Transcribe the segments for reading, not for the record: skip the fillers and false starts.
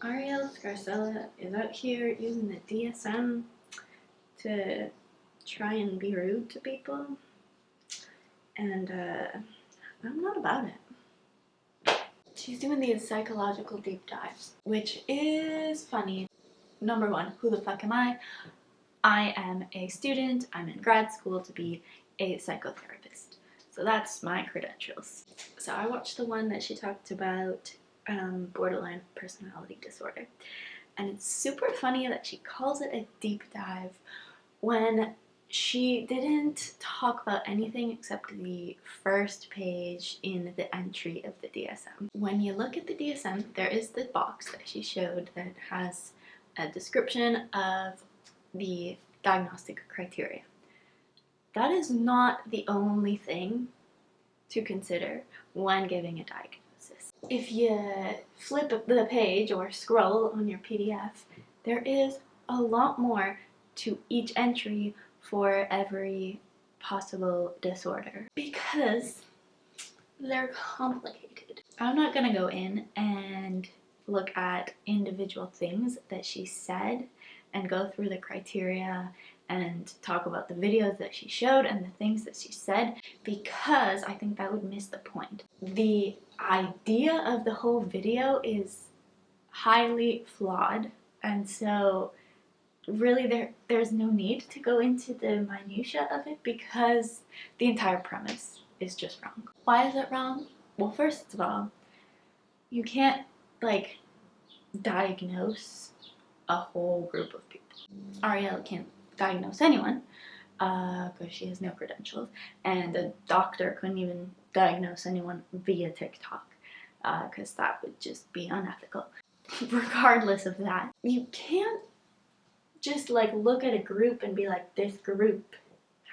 Arielle Scarcella is out here using the DSM to try and be rude to people, and I'm not about it. She's doing these psychological deep dives, which is funny. Number one, who the fuck am I? I am a student. I'm in grad school to be a psychotherapist. So that's my credentials. So I watched the one that she talked about borderline personality disorder. And it's super funny that she calls it a deep dive when she didn't talk about anything except the first page in the entry of the DSM. When you look at the DSM, there is the box that she showed that has a description of the diagnostic criteria. That is not the only thing to consider when giving a diagnosis. If you flip the page or scroll on your PDF, there is a lot more to each entry for every possible disorder because they're complicated. I'm not going to go in and look at individual things that she said and go through the criteria and talk about the videos that she showed and the things that she said, because I think that would miss the point. The idea of the whole video is highly flawed, and so really there's no need to go into the minutia of it because the entire premise is just wrong. Why is it wrong? Well, first of all, you can't diagnose a whole group of people. Arielle can't diagnose anyone because she has no credentials, and a doctor couldn't even diagnose anyone via TikTok because that would just be unethical. Regardless of that, you can't just look at a group and be like, this group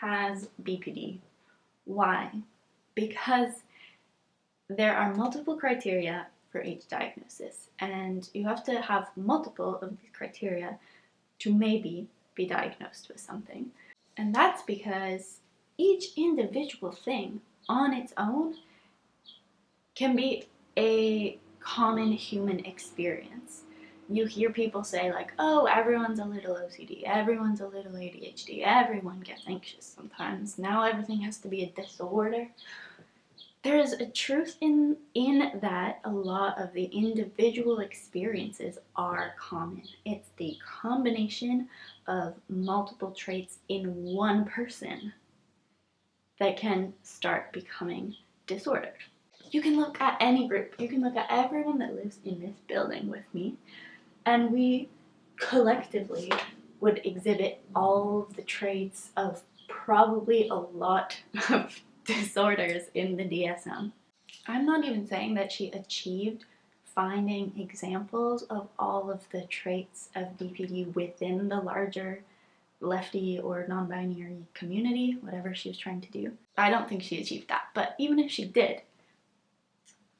has BPD. Why? Because there are multiple criteria for each diagnosis, and you have to have multiple of these criteria to maybe be diagnosed with something. And that's because each individual thing on its own can be a common human experience. You hear people say oh, everyone's a little OCD, everyone's a little ADHD, everyone gets anxious sometimes, now everything has to be a disorder. There is a truth in that a lot of the individual experiences are common. It's the combination of multiple traits in one person that can start becoming disordered. You can look at any group. You can look at everyone that lives in this building with me, and we collectively would exhibit all of the traits of probably a lot of disorders in the DSM. I'm not even saying that she achieved finding examples of all of the traits of BPD within the larger lefty or non-binary community, whatever she was trying to do. I don't think she achieved that, but even if she did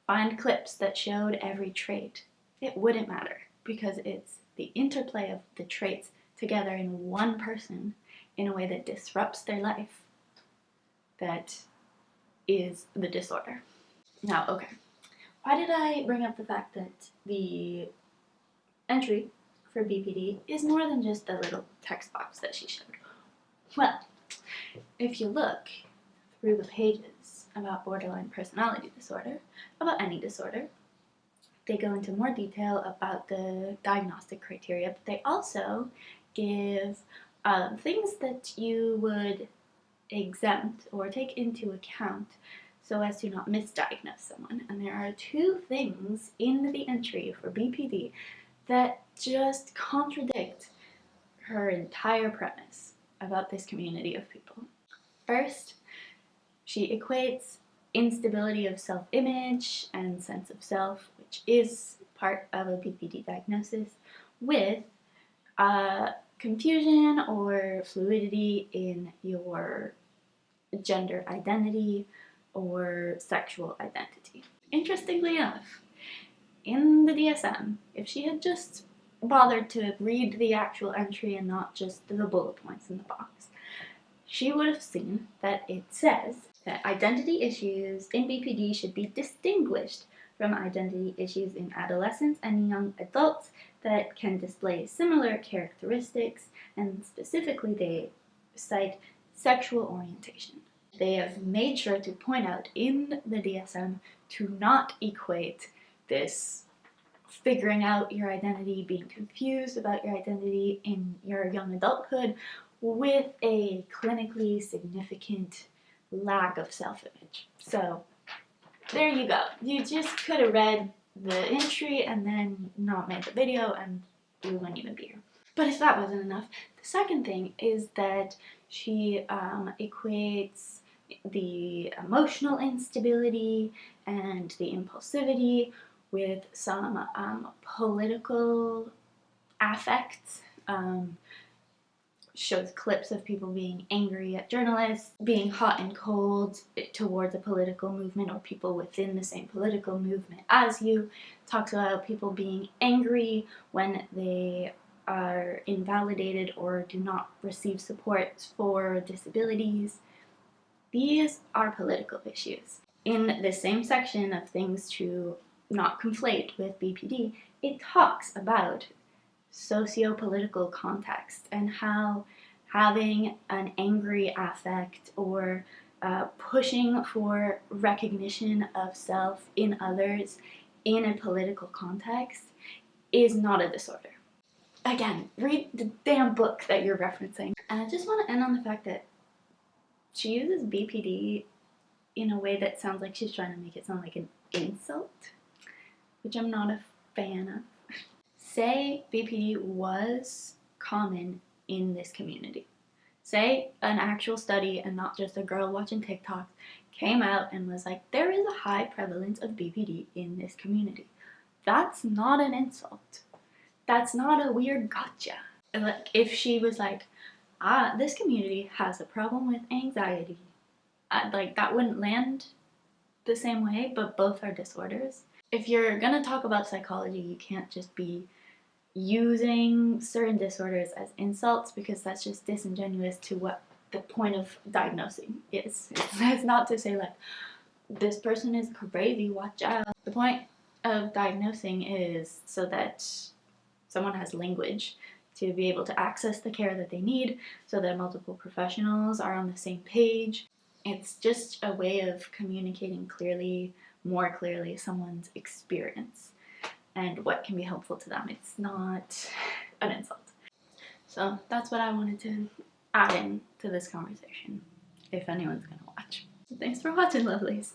find clips that showed every trait, it wouldn't matter because it's the interplay of the traits together in one person in a way that disrupts their life that is the disorder. Now, okay, why did I bring up the fact that the entry for BPD is more than just the little text box that she showed? Well, if you look through the pages about borderline personality disorder, about any disorder, they go into more detail about the diagnostic criteria, but they also give things that you would exempt or take into account so as to not misdiagnose someone. And there are two things in the entry for BPD that just contradict her entire premise about this community of people. First, she equates instability of self-image and sense of self, which is part of a BPD diagnosis, with confusion or fluidity in your gender identity or sexual identity. Interestingly enough, in the DSM, if she had just bothered to read the actual entry and not just the bullet points in the box, she would have seen that it says that identity issues in BPD should be distinguished from identity issues in adolescents and young adults that can display similar characteristics, and specifically they cite sexual orientation. They have made sure to point out in the DSM to not equate this figuring out your identity, being confused about your identity in your young adulthood, with a clinically significant lack of self-image. So there you go. You just could have read the entry and then not made the video and we wouldn't even be here. But if that wasn't enough, the second thing is that she equates the emotional instability and the impulsivity with some political affects. Shows clips of people being angry at journalists, being hot and cold towards a political movement or people within the same political movement as you. Talks about people being angry when they are invalidated or do not receive support for disabilities. These are political issues. In the same section of things to not conflate with BPD, it talks about socio-political context and how having an angry affect or pushing for recognition of self in others in a political context is not a disorder. Again, read the damn book that you're referencing. And I just want to end on the fact that she uses BPD in a way that sounds like she's trying to make it sound like an insult, which I'm not a fan of. Say BPD was common in this community. Say an actual study and not just a girl watching TikTok came out and was like, there is a high prevalence of BPD in this community. That's not an insult. That's not a weird gotcha. Like if she was like, this community has a problem with anxiety, like that wouldn't land the same way, but both are disorders. If you're gonna talk about psychology, you can't just be using certain disorders as insults, because that's just disingenuous to what the point of diagnosing is. It's not to say like, this person is crazy, watch out. The point of diagnosing is so that someone has language to be able to access the care that they need, so that multiple professionals are on the same page. It's just a way of communicating clearly, more clearly, someone's experience and what can be helpful to them. It's not an insult. So that's what I wanted to add in to this conversation, if anyone's gonna watch. So thanks for watching, lovelies.